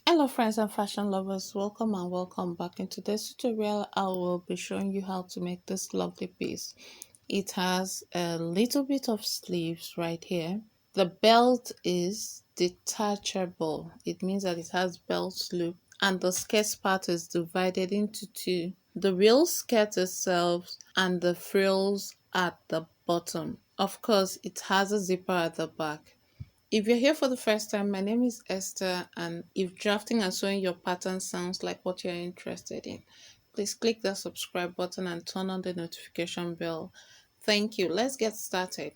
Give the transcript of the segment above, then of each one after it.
Hello friends and fashion lovers, welcome and welcome back. In today's tutorial I will be showing you how to make this lovely piece. It has a little bit of sleeves right here. The belt is detachable. It means that it has belt loop, and the skirt part is divided into two. The real skirt itself and the frills at the bottom. Of course, it has a zipper at the back. If you're here for the first time, my name is Esther, and if drafting and sewing your pattern sounds like what you're interested in, please click the subscribe button and turn on the notification bell. Thank you. Let's get started.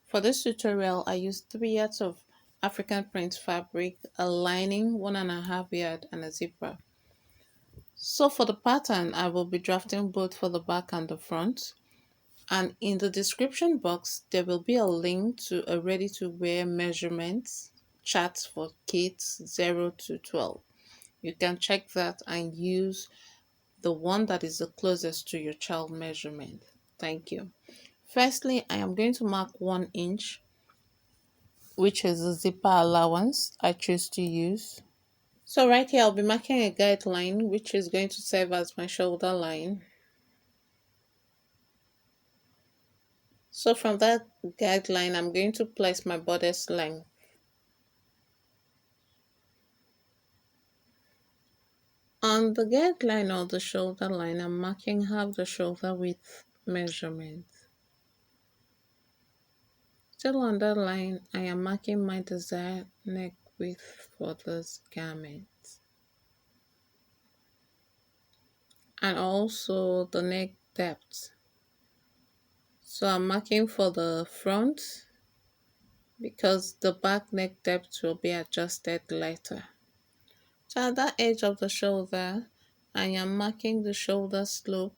For this tutorial, I used 3 yards of African print fabric, a lining, 1.5 yard, and a zipper. So for the pattern, I will be drafting both for the back and the front. And in the description box, there will be a link to a ready-to-wear measurements chart for kids 0 to 12. You can check that and use the one that is the closest to your child measurement. Thank you. Firstly, I am going to mark 1 inch, which is the zipper allowance I choose to use. So right here, I'll be marking a guideline, which is going to serve as my shoulder line. So from that guideline, I'm going to place my bodice length. On the guideline or the shoulder line, I'm marking half the shoulder width measurement. Still on that line, I am marking my desired neck width for this garment. And also the neck depth. So I'm marking for the front because the back neck depth will be adjusted later. So at that edge of the shoulder, I am marking the shoulder slope,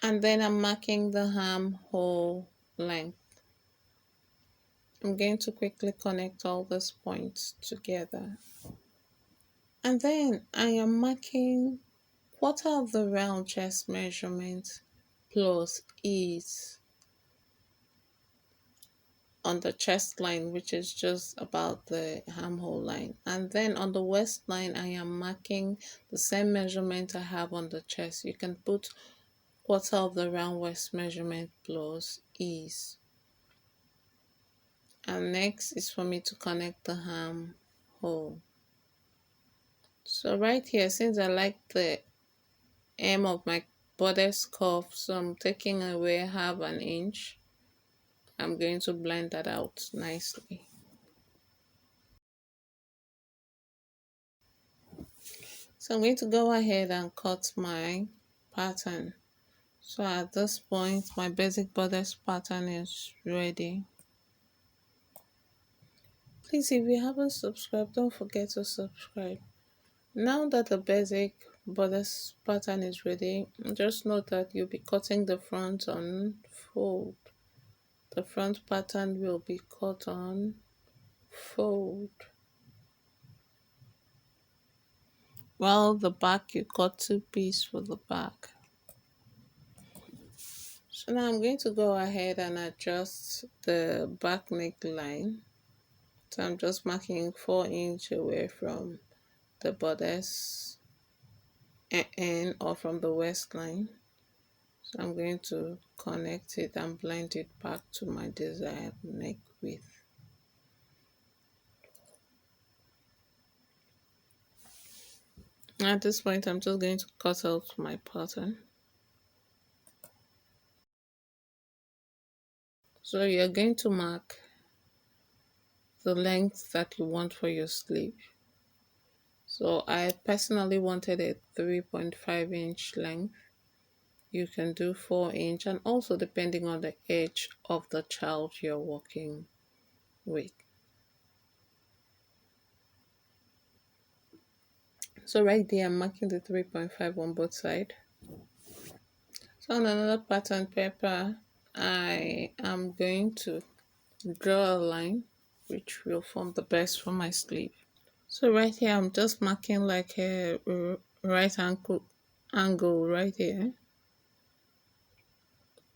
and then I'm marking the armhole length. I'm going to quickly connect all these points together. And then I am marking quarter of the round chest measurement plus ease on the chest line, which is just about the armhole line. And then on the waistline, I am marking the same measurement I have on the chest. You can put quarter of the round waist measurement plus ease. And next is for me to connect the armhole. So right here, since I like the hem of my bodice cuff, so I'm taking away half an inch. I'm going to blend that out nicely. So I'm going to go ahead and cut my pattern. So at this point, my basic bodice pattern is ready. Please, if you haven't subscribed, don't forget to subscribe. Now that the basic bodice pattern is ready, just note that you'll be cutting the front on fold. The front pattern will be cut on fold. While the back, you cut 2 pieces for the back. So now I'm going to go ahead and adjust the back neckline. So I'm just marking 4 inches away from the bodice end or from the waistline. So I'm going to connect it and blend it back to my desired neck width. At this point, I'm just going to cut out my pattern. So you're going to mark the length that you want for your sleeve. So I personally wanted a 3.5 inch length. You can do 4 inch, and also depending on the age of the child you're working with. So right there, I'm marking the 3.5 on both sides. So on another pattern paper, I am going to draw a line which will form the base for my sleeve. So right here, I'm just marking like a right angle right here.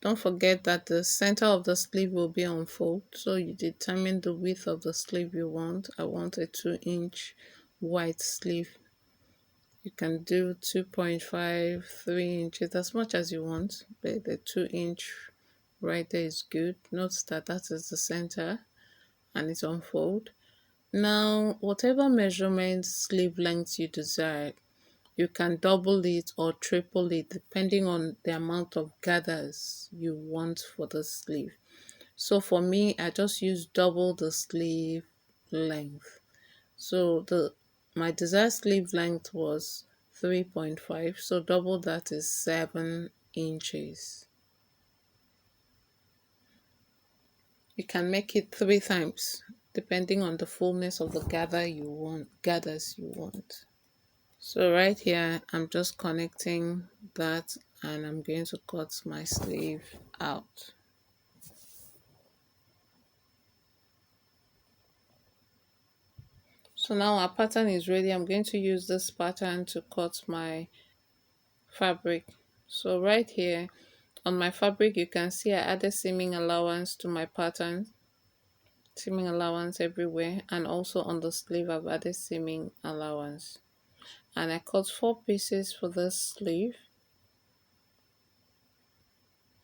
Don't forget that the center of the sleeve will be on fold, so you determine the width of the sleeve you want. I want a 2 inch wide sleeve. You can do 2.5, 3 inches, as much as you want, but the 2 inch right there is good. Note that that is the center and it's unfold. Now, whatever measurement sleeve length you desire, you can double it or triple it depending on the amount of gathers you want for the sleeve. So for me, I just use double the sleeve length. So the my desired sleeve length was 3.5, so double that is 7 inches. You can make it 3 times depending on the fullness of the gathers you want. So right here, I'm just connecting that and I'm going to cut my sleeve out. So now our pattern is ready. I'm going to use this pattern to cut my fabric. So right here on my fabric, you can see I added seaming allowance to my pattern. Seaming allowance everywhere, and also on the sleeve I've added seaming allowance. And I cut 4 pieces for this sleeve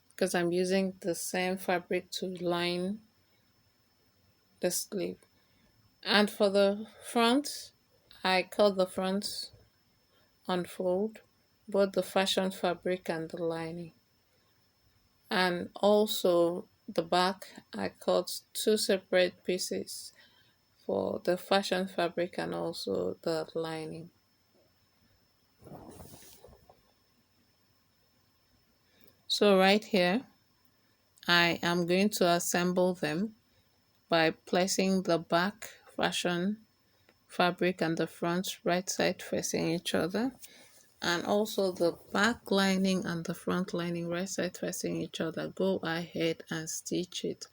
because I'm using the same fabric to line the sleeve. And for the front, I cut the front unfold, both the fashion fabric and the lining. And also the back, I cut 2 separate pieces for the fashion fabric and also the lining. So right here, I am going to assemble them by placing the back fashion fabric and the front right side facing each other, and also the back lining and the front lining right side facing each other. Go ahead and stitch it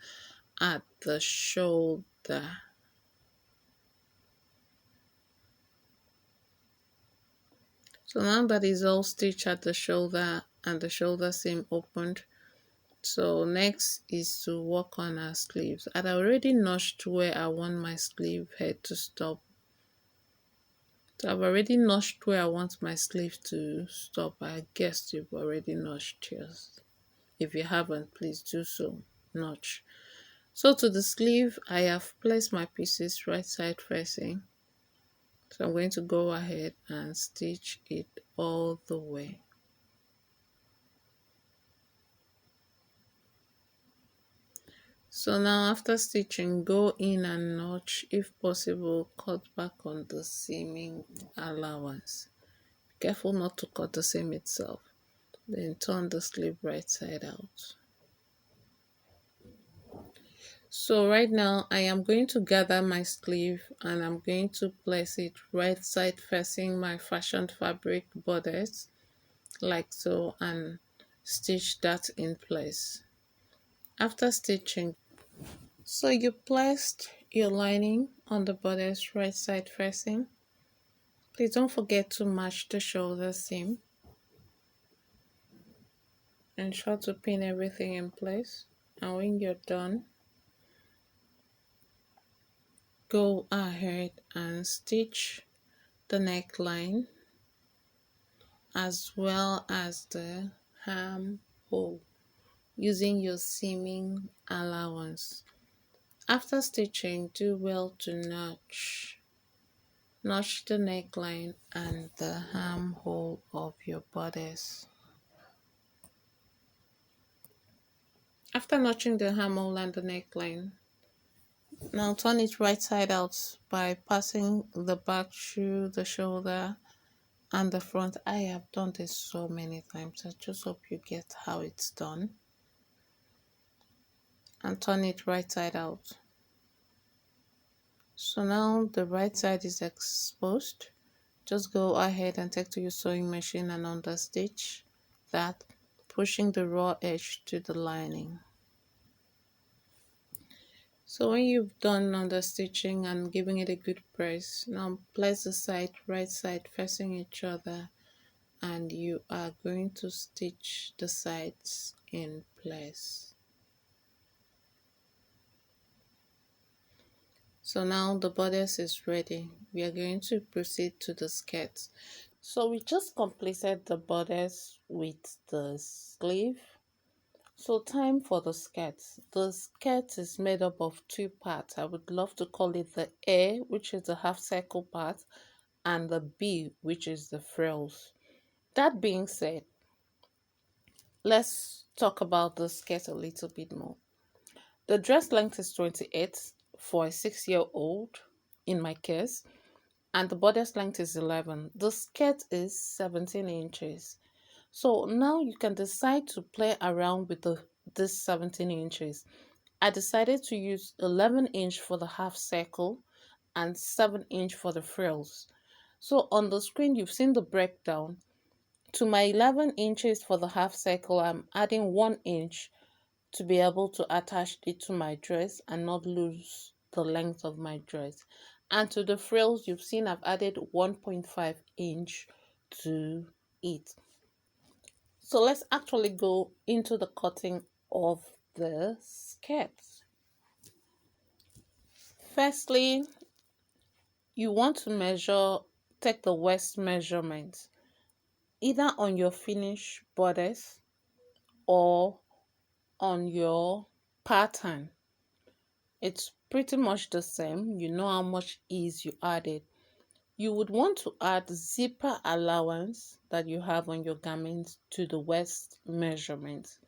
at the shoulder. So now that is all stitched at the shoulder and the shoulder seam opened, so next is to work on our sleeves. I'd already notched where I want my sleeve head to stop. So I've already notched where I want my sleeve to stop. I guess you've already notched yours. If you haven't, please do so. Notch. So to the sleeve, I have placed my pieces right side facing. So I'm going to go ahead and stitch it all the way. So now after stitching, go in and notch. If possible, cut back on the seaming allowance. Be careful not to cut the seam itself. Then turn the sleeve right side out. So right now I am going to gather my sleeve and I'm going to place it right side facing my fashioned fabric bodice like so, and stitch that in place. After stitching, so you placed your lining on the bodice right side facing. Please don't forget to match the shoulder seam. Ensure to pin everything in place, and when you're done, go ahead and stitch the neckline as well as the armhole using your seaming allowance. After stitching, do well to notch the neckline and the armhole of your bodice. After notching the armhole and the neckline, now turn it right side out by passing the back through the shoulder and the front. I have done this so many times. I just hope you get how it's done. And turn it right side out. So now the right side is exposed. Just go ahead and take to your sewing machine and understitch that, pushing the raw edge to the lining. So when you've done understitching and giving it a good press, now place the side right side facing each other and you are going to stitch the sides in place. So now the bodice is ready. We are going to proceed to the skirt. So we just completed the bodice with the sleeve. So time for the skirt. The skirt is made up of two parts. I would love to call it the A, which is the half circle part, and the B, which is the frills. That being said, let's talk about the skirt a little bit more. The dress length is 28 for a 6-year-old in my case, and the bodice length is 11. The skirt is 17 inches. So now you can decide to play around with this 17 inches. I decided to use 11 inch for the half circle and 7 inch for the frills. So on the screen, you've seen the breakdown. To my 11 inches for the half circle, I'm adding 1 inch to be able to attach it to my dress and not lose the length of my dress. And to the frills, you've seen I've added 1.5 inch to it. So let's actually go into the cutting of the skirt. Firstly, you want to take the waist measurement either on your finished bodice or on your pattern. It's pretty much the same. You know how much ease you added. You would want to add zipper allowance that you have on your garment to the waist measurement.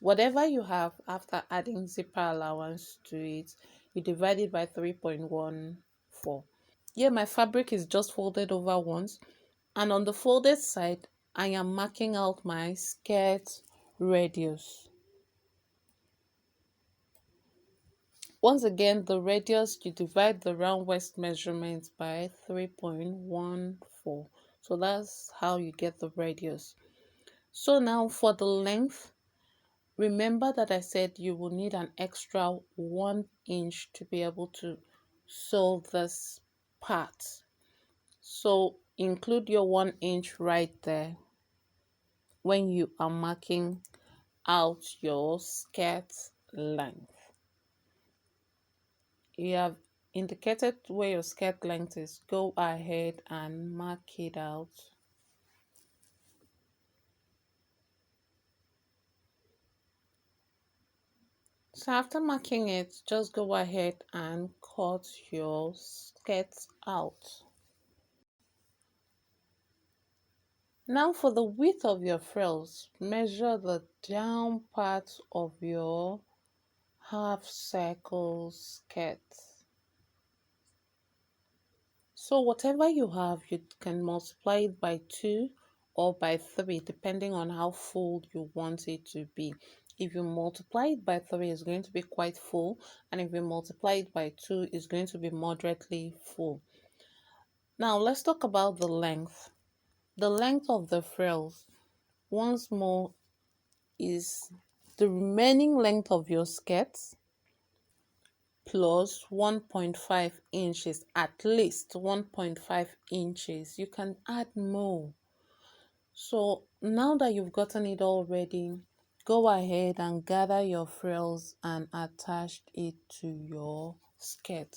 Whatever you have after adding zipper allowance to it, you divide it by 3.14. Here my fabric is just folded over once, and on the folded side, I am marking out my skirt radius. Once again, the radius, you divide the round waist measurement by 3.14. So that's how you get the radius. So now for the length, remember that I said you will need an extra 1 inch to be able to sew this part. So include your 1 inch right there when you are marking out your skirt length. You have indicated where your skirt length is. Go ahead and mark it out. So after marking it, just go ahead and cut your skirt out. Now for the width of your frills, measure the down part of your half circle skirt. So whatever you have, you can multiply it by 2 or by 3 depending on how full you want it to be. If you multiply it by 3, it's going to be quite full, and if you multiply it by 2, it's going to be moderately full. Now let's talk about the length. The length of the frills, once more, is the remaining length of your skirt plus 1.5 inches, at least 1.5 inches. You can add more. So now that you've gotten it all ready, go ahead and gather your frills and attach it to your skirt.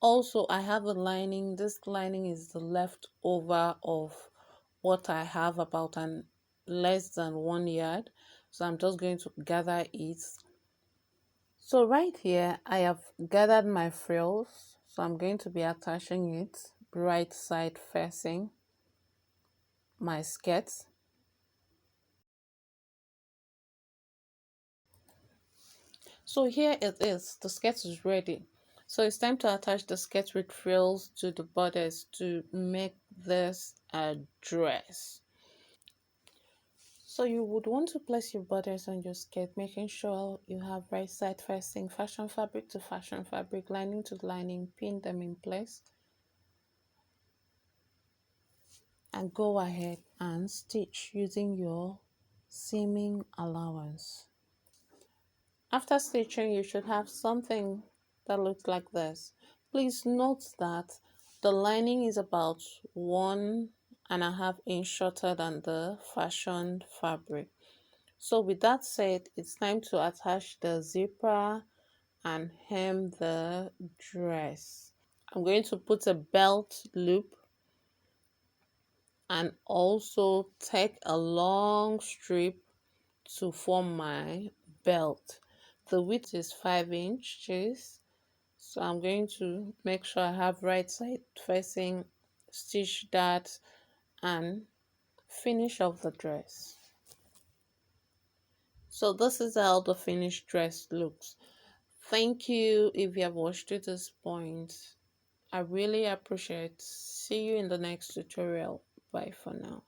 Also, I have a lining. This lining is the leftover of what I have, about an less than 1 yard. So I'm just going to gather it. So right here, I have gathered my frills. So I'm going to be attaching it right side facing my skirt. So here it is, the skirt is ready. So it's time to attach the skirt with frills to the bodice to make this a dress. So you would want to place your bodice on your skirt, making sure you have right side facing fashion fabric to fashion fabric, lining to lining, pin them in place. And go ahead and stitch using your seaming allowance. After stitching, you should have something that looks like this. Please note that the lining is about 1.5 inch shorter than the fashion fabric. So with that said, it's time to attach the zipper and hem the dress. I'm going to put a belt loop and also take a long strip to form my belt. The width is 5 inches, so I'm going to make sure I have right side facing, stitch that and finish off the dress. So this is how the finished dress looks. Thank you if you have watched to this point. I really appreciate it. See you in the next tutorial. Bye for now.